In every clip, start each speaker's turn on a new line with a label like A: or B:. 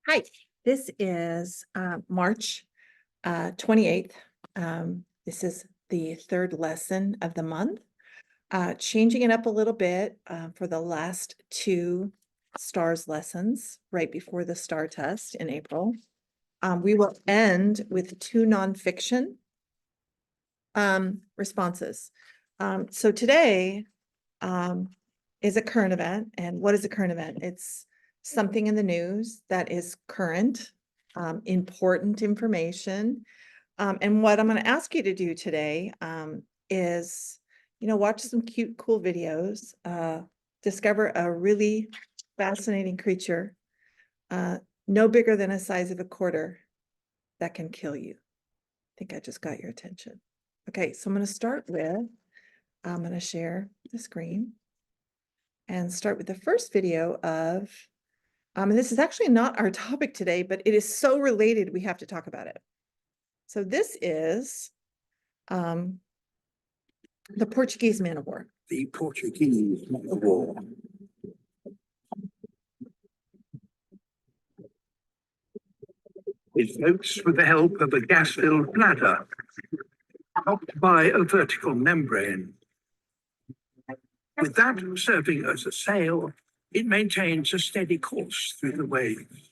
A: Hi, this is March 28th. This is the third lesson of the month. Changing it up a little bit for the last two STARS lessons right before the STAR test in April. We will end with two nonfiction responses. So today is a current event. And what is a current event? It's something in the news that is current, important information. And what I'm going to ask you to do today is, watch some cute, cool videos, discover a really fascinating creature, no bigger than a size of a quarter, that can kill you. I think I just got your attention. Okay, so I'm going to start with, I'm going to share the screen and start with the first video of, and this is actually not our topic today, but it is so related, we have to talk about it. So this is the Portuguese man of war.
B: The Portuguese man of war. It floats with the help of a gas-filled bladder, topped by a vertical membrane. With that serving as a sail, it maintains a steady course through the waves.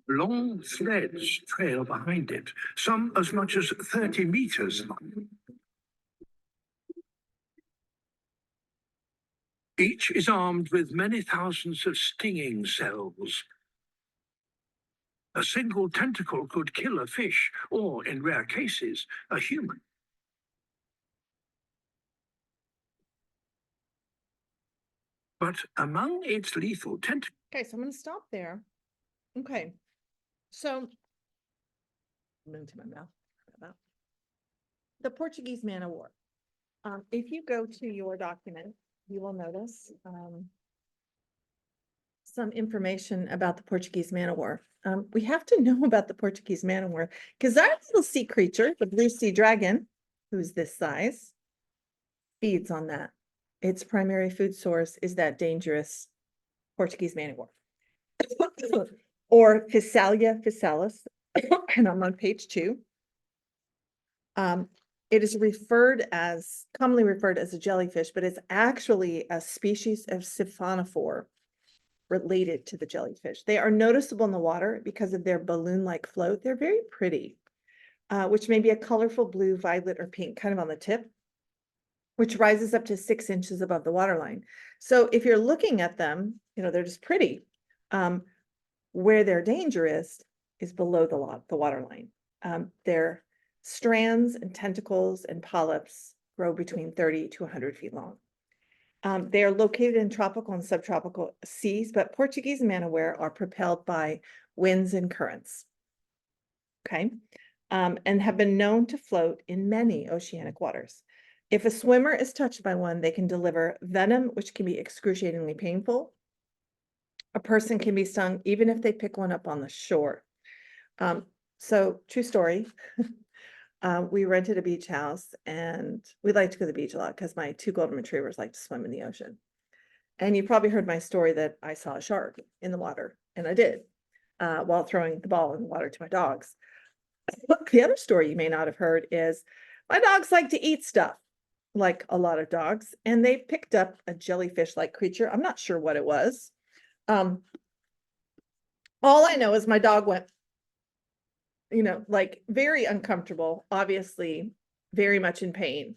B: Long threads trail behind it, some as much as 30 meters long. Each is armed with many thousands of stinging cells. A single tentacle could kill a fish, or in rare cases, a human. But among its lethal tentacles.
A: Okay, so I'm going to stop there. Okay, so I'm into my mouth. The Portuguese man of war. If you go to your document, you will notice some information about the Portuguese man of war. We have to know about the Portuguese man of war because our little sea creature, the blue sea dragon, who's this size, feeds on that. Its primary food source is that dangerous Portuguese man of war. Or Physalia physalis, and I'm on page 2. It is commonly referred as a jellyfish, but it's actually a species of siphonophore related to the jellyfish. They are noticeable in the water because of their balloon-like float. They're very pretty, which may be a colorful blue, violet, or pink, kind of on the tip, which rises up to 6 inches above the waterline. So if you're looking at them, they're just pretty. Where they're dangerous is below the waterline. Their strands and tentacles and polyps grow between 30 to 100 feet long. They are located in tropical and subtropical seas, but Portuguese man of war are propelled by winds and currents. Okay, and have been known to float in many oceanic waters. If a swimmer is touched by one, they can deliver venom, which can be excruciatingly painful. A person can be stung even if they pick one up on the shore. So true story. We rented a beach house and we like to go to the beach a lot because my 2 golden retrievers like to swim in the ocean. And you probably heard my story that I saw a shark in the water, and I did, while throwing the ball in the water to my dogs. The other story you may not have heard is my dogs like to eat stuff, like a lot of dogs, and they picked up a jellyfish-like creature. I'm not sure what it was. All I know is my dog went, like very uncomfortable, obviously very much in pain.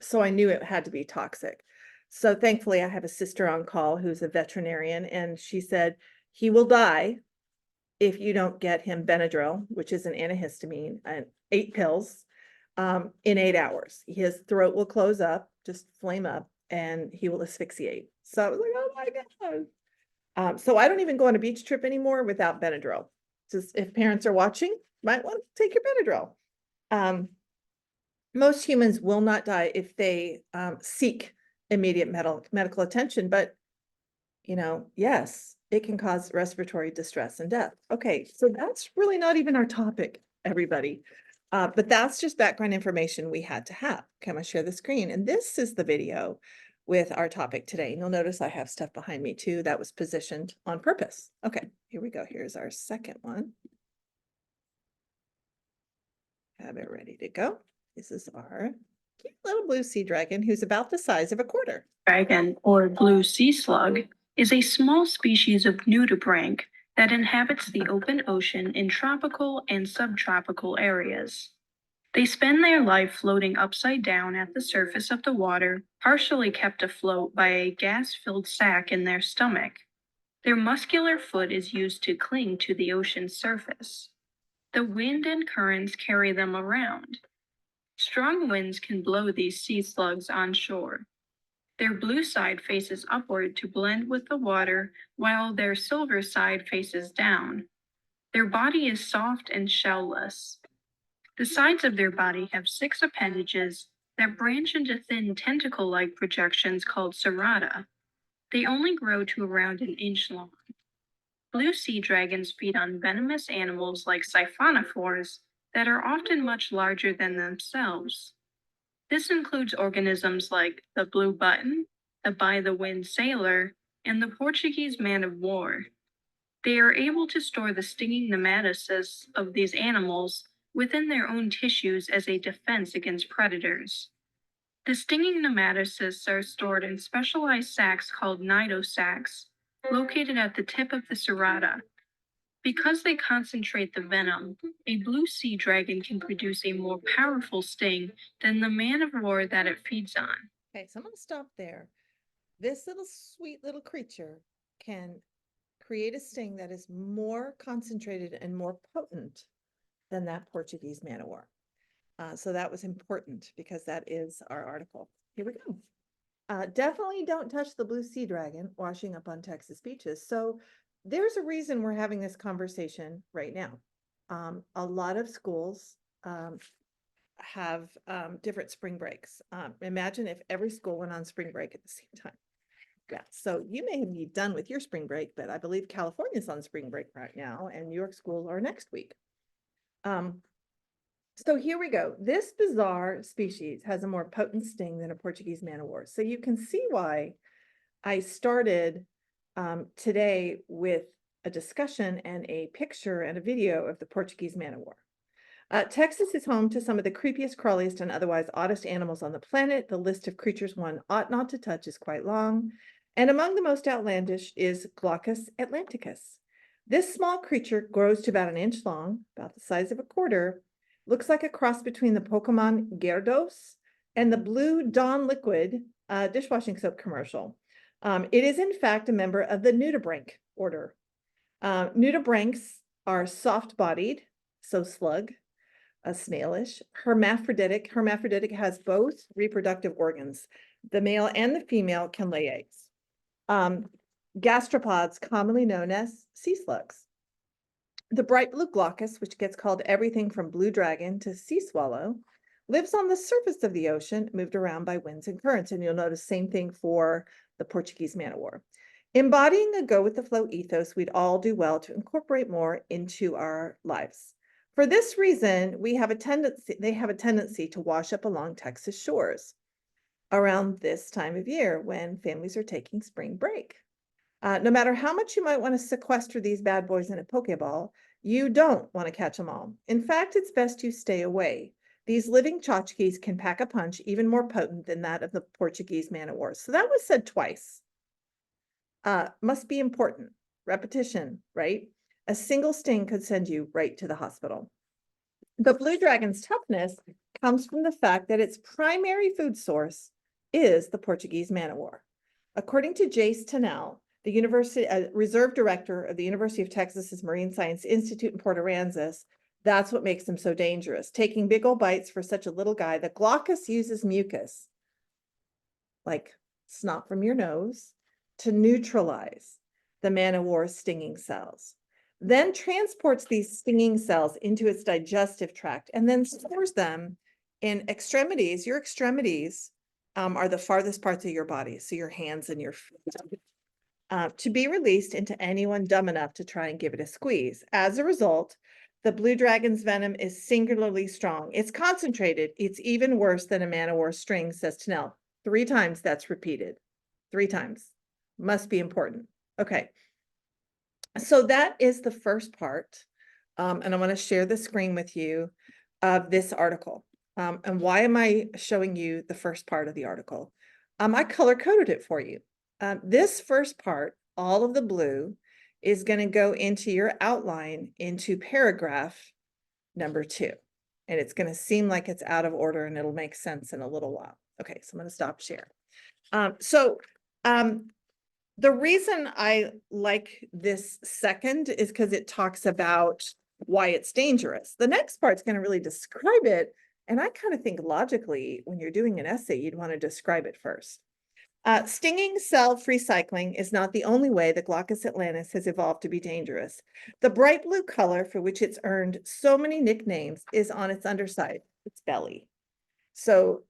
A: So I knew it had to be toxic. So thankfully I have a sister on call who's a veterinarian, and she said, he will die if you don't get him Benadryl, which is an antihistamine, and 8 pills in 8 hours. His throat will close up, just flame up, and he will asphyxiate. So I was like, oh my God. So I don't even go on a beach trip anymore without Benadryl. Just if parents are watching, might want to take your Benadryl. most humans will not die if they seek immediate medical attention, but yes, it can cause respiratory distress and death. Okay, so that's really not even our topic, everybody. But that's just background information we had to have. Okay, I'm gonna share the screen, and this is the video with our topic today. And you'll notice I have stuff behind me too that was positioned on purpose. Okay, here we go. Here's our second one. Have it ready to go. This is our cute little blue sea dragon who's about the size of a quarter.
C: Dragon, or blue sea slug, is a small species of nudibranch that inhabits the open ocean in tropical and subtropical areas. They spend their life floating upside down at the surface of the water, partially kept afloat by a gas-filled sac in their stomach. Their muscular foot is used to cling to the ocean's surface. The wind and currents carry them around. Strong winds can blow these sea slugs on shore. Their blue side faces upward to blend with the water, while their silver side faces down. Their body is soft and shell-less. The sides of their body have 6 appendages that branch into thin tentacle-like projections called serrata. They only grow to around an inch long. Blue sea dragons feed on venomous animals like siphonophores that are often much larger than themselves. This includes organisms like the blue button, the by-the-wind sailor, and the Portuguese man-of-war. They are able to store the stinging nematocysts of these animals within their own tissues as a defense against predators. The stinging nematocysts are stored in specialized sacs called cnidosacs, located at the tip of the serrata. Because they concentrate the venom, a blue sea dragon can produce a more powerful sting than the man-of-war that it feeds on.
A: Okay, so I'm gonna stop there. This little sweet little creature can create a sting that is more concentrated and more potent than that Portuguese man-of-war. So that was important because that is our article. Here we go. Definitely don't touch the blue sea dragon washing up on Texas beaches. So there's a reason we're having this conversation right now. A lot of schools have different spring breaks. Imagine if every school went on spring break at the same time. Yeah, so you may be done with your spring break, but I believe California's on spring break right now, and New York schools are next week. So here we go. This bizarre species has a more potent sting than a Portuguese man-of-war. So you can see why I started today with a discussion and a picture and a video of the Portuguese man-of-war. Texas is home to some of the creepiest, crawliest, and otherwise oddest animals on the planet. The list of creatures one ought not to touch is quite long. And among the most outlandish is Glaucus atlanticus. This small creature grows to about an inch long, about the size of a quarter, looks like a cross between the Pokemon Gyarados and the blue Dawn liquid dishwashing soap commercial. It is in fact a member of the nudibranch order. Nudibranchs are soft-bodied, so slug, snailish, hermaphroditic. Hermaphroditic has both reproductive organs. The male and the female can lay eggs. Gastropods, commonly known as sea slugs. The bright blue glaucus, which gets called everything from blue dragon to sea swallow, lives on the surface of the ocean, moved around by winds and currents. And you'll notice same thing for the Portuguese man-of-war. Embodying a go with the flow ethos, we'd all do well to incorporate more into our lives. For this reason, they have a tendency to wash up along Texas shores around this time of year when families are taking spring break. No matter how much you might want to sequester these bad boys in a Pokeball, you don't want to catch them all. In fact, it's best you stay away. These living tchotchkes can pack a punch even more potent than that of the Portuguese man-of-war. So that was said twice. Must be important. Repetition, right? A single sting could send you right to the hospital. The blue dragon's toughness comes from the fact that its primary food source is the Portuguese man-of-war. According to Jace Tennell, the reserve director of the University of Texas's Marine Science Institute in Port Aransas, that's what makes them so dangerous. Taking big old bites for such a little guy, the glaucus uses mucus, like snot from your nose, to neutralize the man-of-war's stinging cells, then transports these stinging cells into its digestive tract and then stores them in extremities, your extremities are the farthest parts of your body, so your hands and your feet, to be released into anyone dumb enough to try and give it a squeeze. As a result, the blue dragon's venom is singularly strong. It's concentrated. It's even worse than a man-o-war string, says Tennell. 3 times that's repeated. 3 times. Must be important. Okay. So that is the first part. And I want to share the screen with you of this article. And why am I showing you the first part of the article? I color coded it for you. This first part, all of the blue, is going to go into your outline into paragraph number 2. And it's going to seem like it's out of order and it'll make sense in a little while. Okay, so I'm going to stop share. The reason I like this second is because it talks about why it's dangerous. The next part's going to really describe it. And I kind of think logically, when you're doing an essay, you'd want to describe it first. Stinging self-free cycling is not the only way the Glaucus atlantis has evolved to be dangerous. The bright blue color for which it's earned so many nicknames is on its underside, its belly. So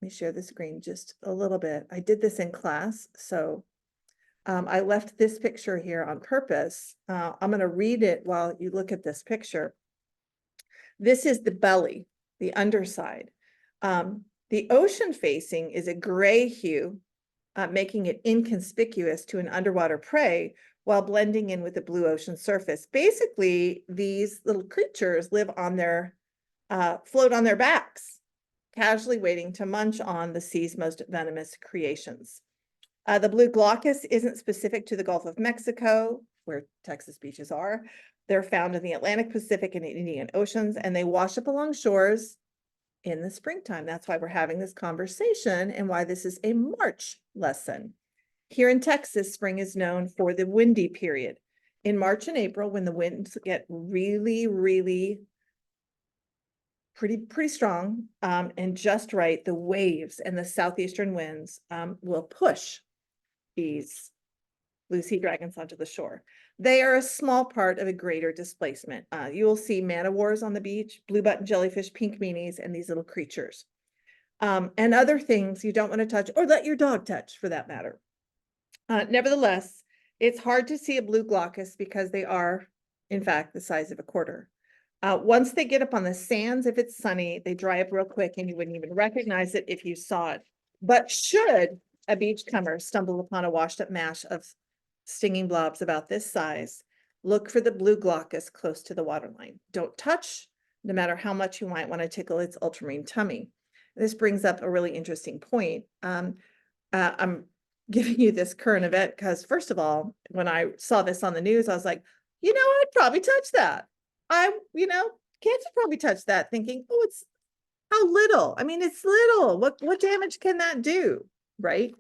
A: let me share the screen just a little bit. I did this in class, so I left this picture here on purpose. I'm going to read it while you look at this picture. This is the belly, the underside. The ocean facing is a gray hue, making it inconspicuous to an underwater prey while blending in with the blue ocean surface. Basically, these little creatures live on their, float on their backs, casually waiting to munch on the sea's most venomous creations. The blue glaucus isn't specific to the Gulf of Mexico, where Texas beaches are. They're found in the Atlantic, Pacific, and Indian Oceans, and they wash up along shores in the springtime. That's why we're having this conversation and why this is a March lesson. Here in Texas, spring is known for the windy period. In March and April, when the winds get really, really pretty strong and just right, the waves and the southeastern winds will push these blue sea dragons onto the shore. They are a small part of a greater displacement. You will see man-o-wars on the beach, blue button jellyfish, pink meanies, and these little creatures. And other things you don't want to touch or let your dog touch for that matter. Nevertheless, it's hard to see a blue glaucus because they are, in fact, the size of a quarter. Once they get up on the sands, if it's sunny, they dry up real quick and you wouldn't even recognize it if you saw it. But should a beachcomer stumble upon a washed up mash of stinging blobs about this size, look for the blue glaucus close to the waterline. Don't touch, no matter how much you might want to tickle its ultramarine tummy. This brings up a really interesting point. I'm giving you this current event because, first of all, when I saw this on the news, I was like, you know, I'd probably touch that. Kids would probably touch that thinking, oh, it's how little. I mean, it's little. What damage can that do? Right?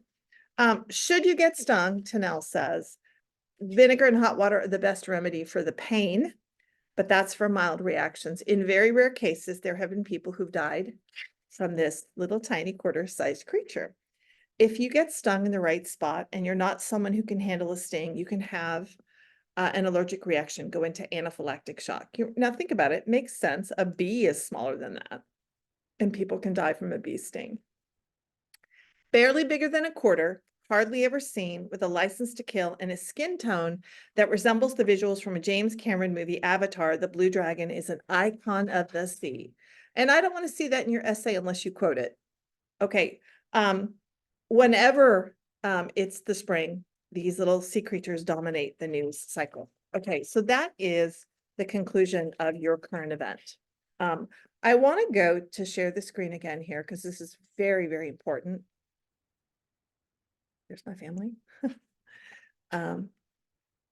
A: Should you get stung, Tennell says, vinegar and hot water are the best remedy for the pain, but that's for mild reactions. In very rare cases, there have been people who've died from this little tiny quarter-sized creature. If you get stung in the right spot and you're not someone who can handle a sting, you can have an allergic reaction, go into anaphylactic shock. Now think about it, makes sense. A bee is smaller than that, and people can die from a bee sting. Barely bigger than a quarter, hardly ever seen, with a license to kill and a skin tone that resembles the visuals from a James Cameron movie, Avatar, the blue dragon is an icon of the sea. And I don't want to see that in your essay unless you quote it. Okay, whenever it's the spring, these little sea creatures dominate the news cycle. Okay, so that is the conclusion of your current event. I want to go to share the screen again here because this is very, very important. There's my family.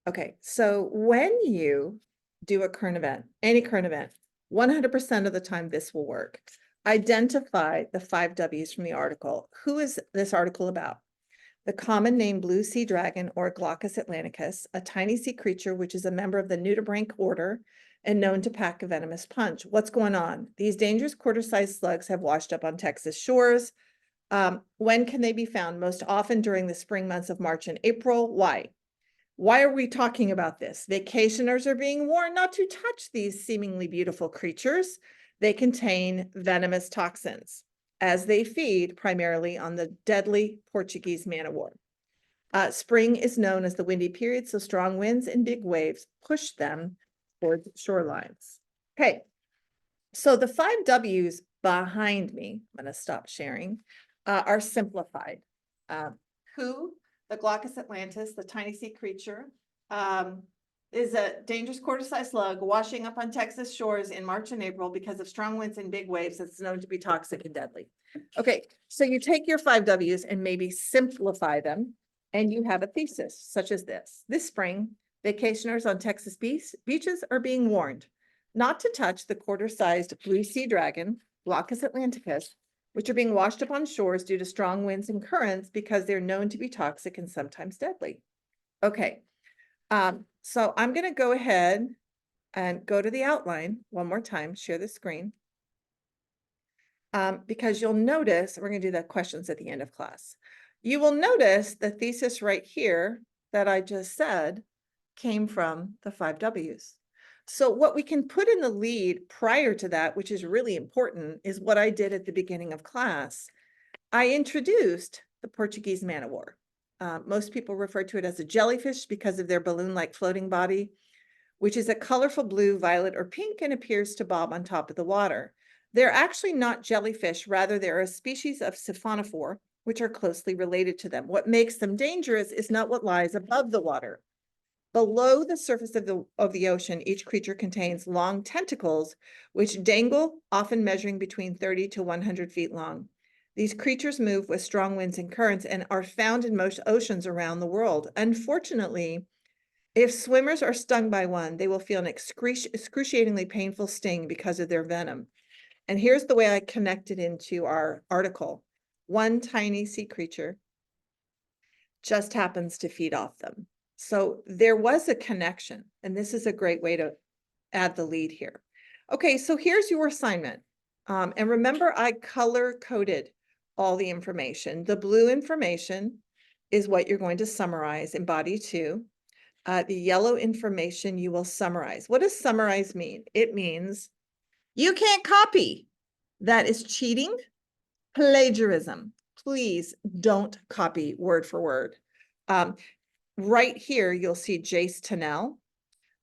A: Okay, so when you do a current event, any current event, 100% of the time this will work. Identify the 5 W's from the article. Who is this article about? The common name blue sea dragon or Glaucus atlanticus, a tiny sea creature which is a member of the nudibranch order and known to pack a venomous punch. What's going on? These dangerous quarter-sized slugs have washed up on Texas shores. When can they be found? Most often during the spring months of March and April. Why? Why are we talking about this? Vacationers are being warned not to touch these seemingly beautiful creatures. They contain venomous toxins as they feed primarily on the deadly Portuguese man o' war. Spring is known as the windy period, so strong winds and big waves push them towards shorelines. Okay, so the 5 W's behind me, I'm going to stop sharing, are simplified. Who, the Glaucus atlantis, the tiny sea creature, is a dangerous quarter-sized slug washing up on Texas shores in March and April because of strong winds and big waves that's known to be toxic and deadly. Okay, so you take your 5 W's and maybe simplify them, and you have a thesis such as this. This spring, vacationers on Texas beaches are being warned not to touch the quarter-sized blue sea dragon, Glaucus atlanticus, which are being washed up on shores due to strong winds and currents because they're known to be toxic and sometimes deadly. Okay, so I'm going to go ahead and go to the outline one more time, share the screen. Because you'll notice, we're going to do the questions at the end of class. You will notice the thesis right here that I just said came from the 5 W's. So what we can put in the lead prior to that, which is really important, is what I did at the beginning of class. I introduced the Portuguese man o' war. Most people refer to it as a jellyfish because of their balloon-like floating body, which is a colorful blue, violet, or pink and appears to bob on top of the water. They're actually not jellyfish, rather they're a species of siphonophore, which are closely related to them. What makes them dangerous is not what lies above the water. Below the surface of the ocean, each creature contains long tentacles, which dangle, often measuring between 30 to 100 feet long. These creatures move with strong winds and currents and are found in most oceans around the world. Unfortunately, if swimmers are stung by one, they will feel an excruciatingly painful sting because of their venom. And here's the way I connected into our article. One tiny sea creature just happens to feed off them. So there was a connection, and this is a great way to add the lead here. Okay, so here's your assignment. And remember, I color-coded all the information. The blue information is what you're going to summarize in body 2. The yellow information you will summarize. What does summarize mean? It means you can't copy. That is cheating, plagiarism. Please don't copy word for word. Right here, you'll see Jace Tennell,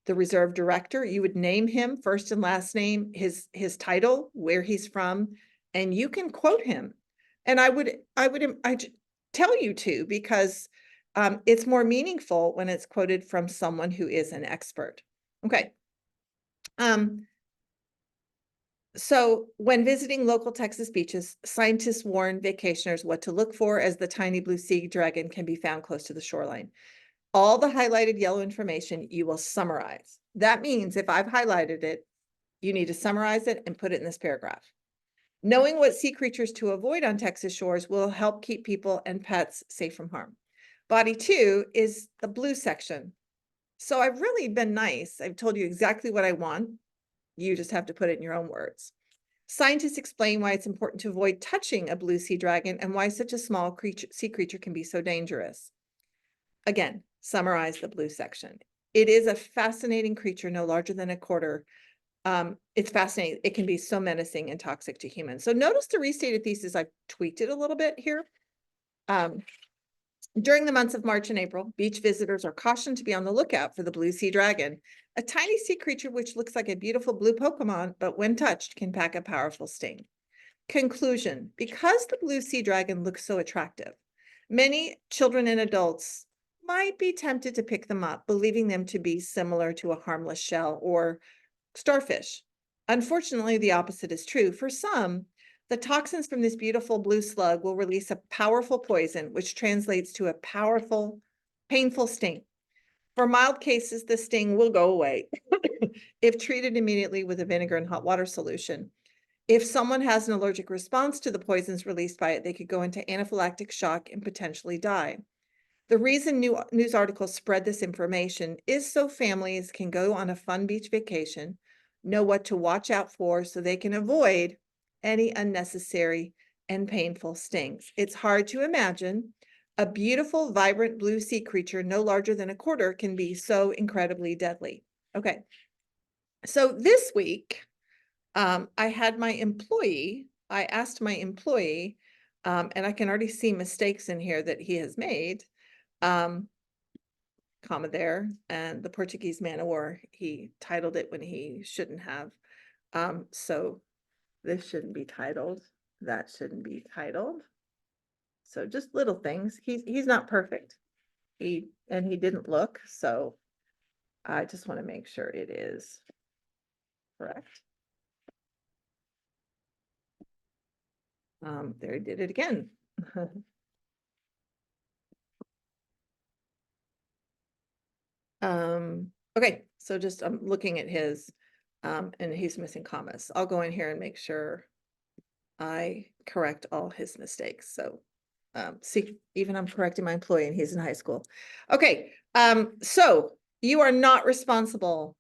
A: the reserve director. You would name him first and last name, his title, where he's from, and you can quote him. And I'd tell you to, because it's more meaningful when it's quoted from someone who is an expert. Okay. So when visiting local Texas beaches, scientists warn vacationers what to look for as the tiny blue sea dragon can be found close to the shoreline. All the highlighted yellow information you will summarize. That means if I've highlighted it, you need to summarize it and put it in this paragraph. Knowing what sea creatures to avoid on Texas shores will help keep people and pets safe from harm. Body 2 is the blue section. So I've really been nice. I've told you exactly what I want. You just have to put it in your own words. Scientists explain why it's important to avoid touching a blue sea dragon and why such a small sea creature can be so dangerous. Again, summarize the blue section. It is a fascinating creature, no larger than a quarter. It's fascinating. It can be so menacing and toxic to humans. So notice the restated thesis, I've tweaked it a little bit here. During the months of March and April, beach visitors are cautioned to be on the lookout for the blue sea dragon, a tiny sea creature which looks like a beautiful blue Pokemon, but when touched can pack a powerful sting. Conclusion: because the blue sea dragon looks so attractive, many children and adults might be tempted to pick them up, believing them to be similar to a harmless shell or starfish. Unfortunately, the opposite is true. For some, the toxins from this beautiful blue slug will release a powerful poison, which translates to a powerful, painful sting. For mild cases, the sting will go away if treated immediately with a vinegar and hot water solution. If someone has an allergic response to the poisons released by it, they could go into anaphylactic shock and potentially die. The reason news articles spread this information is so families can go on a fun beach vacation, know what to watch out for so they can avoid any unnecessary and painful stings. It's hard to imagine a beautiful, vibrant blue sea creature no larger than a quarter can be so incredibly deadly. Okay, so this week, I had my employee, I asked my employee, and I can already see mistakes in here that he has made. Comma there, and the Portuguese man of war, he titled it when he shouldn't have. So this shouldn't be titled, that shouldn't be titled. So just little things. He's not perfect. He didn't look, so I just want to make sure it is correct. There he did it again. Okay, so just I'm looking at his, and he's missing commas. I'll go in here and make sure I correct all his mistakes. So, see, even I'm correcting my employee and he's in high school. Okay, so you are not responsible,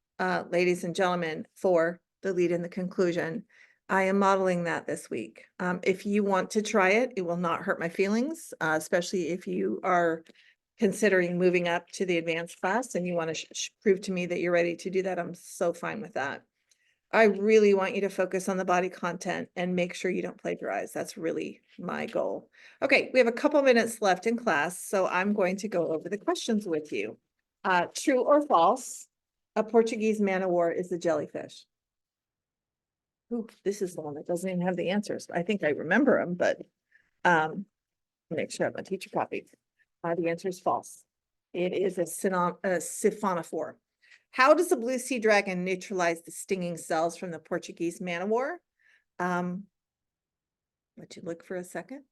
A: ladies and gentlemen, for the lead and the conclusion. I am modeling that this week. If you want to try it, it will not hurt my feelings, especially if you are considering moving up to the advanced class and you want to prove to me that you're ready to do that. I'm so fine with that. I really want you to focus on the body content and make sure you don't plagiarize. That's really my goal. Okay, we have a couple minutes left in class, so I'm going to go over the questions with you. True or false? A Portuguese man of war is a jellyfish. Ooh, this is the one that doesn't even have the answers. I think I remember them, but make sure I have my teacher copy. The answer is false. It is a siphonophore. How does the blue sea dragon neutralize the stinging cells from the Portuguese man of war? Let you look for a second.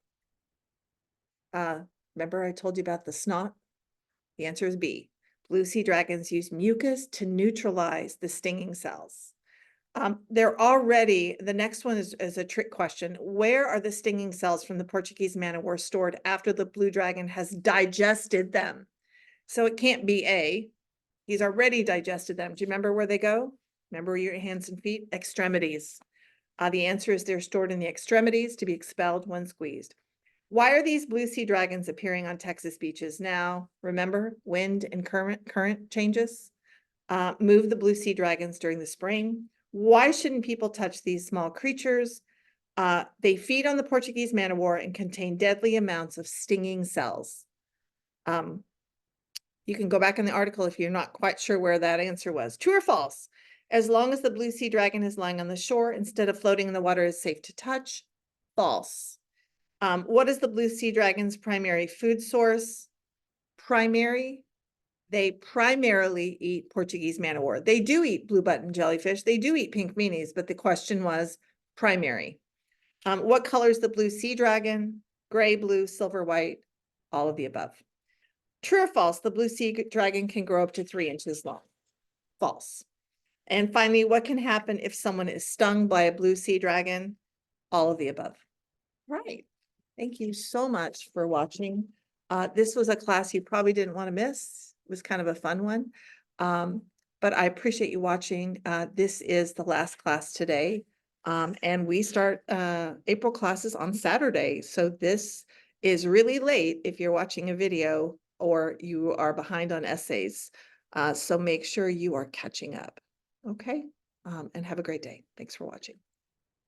A: Remember I told you about the snot? The answer is B. Blue sea dragons use mucus to neutralize the stinging cells. They're already, the next one is a trick question. Where are the stinging cells from the Portuguese man of war stored after the blue dragon has digested them? So it can't be A. He's already digested them. Do you remember where they go? Remember your hands and feet? Extremities. The answer is they're stored in the extremities to be expelled when squeezed. Why are these blue sea dragons appearing on Texas beaches now? Remember, wind and current changes. Move the blue sea dragons during the spring. Why shouldn't people touch these small creatures? They feed on the Portuguese man of war and contain deadly amounts of stinging cells. You can go back in the article if you're not quite sure where that answer was. True or false? As long as the blue sea dragon is lying on the shore instead of floating in the water, is safe to touch. False. What is the blue sea dragon's primary food source? Primary. They primarily eat Portuguese man of war. They do eat blue button jellyfish. They do eat pink meanies, but the question was primary. What color is the blue sea dragon? Gray, blue, silver, white, all of the above. True or false? The blue sea dragon can grow up to 3 inches long. False. And finally, what can happen if someone is stung by a blue sea dragon? All of the above. Right. Thank you so much for watching. This was a class you probably didn't want to miss. It was kind of a fun one. But I appreciate you watching. This is the last class today. And we start April classes on Saturday. So this is really late if you're watching a video or you are behind on essays. So make sure you are catching up. Okay. And have a great day. Thanks for watching.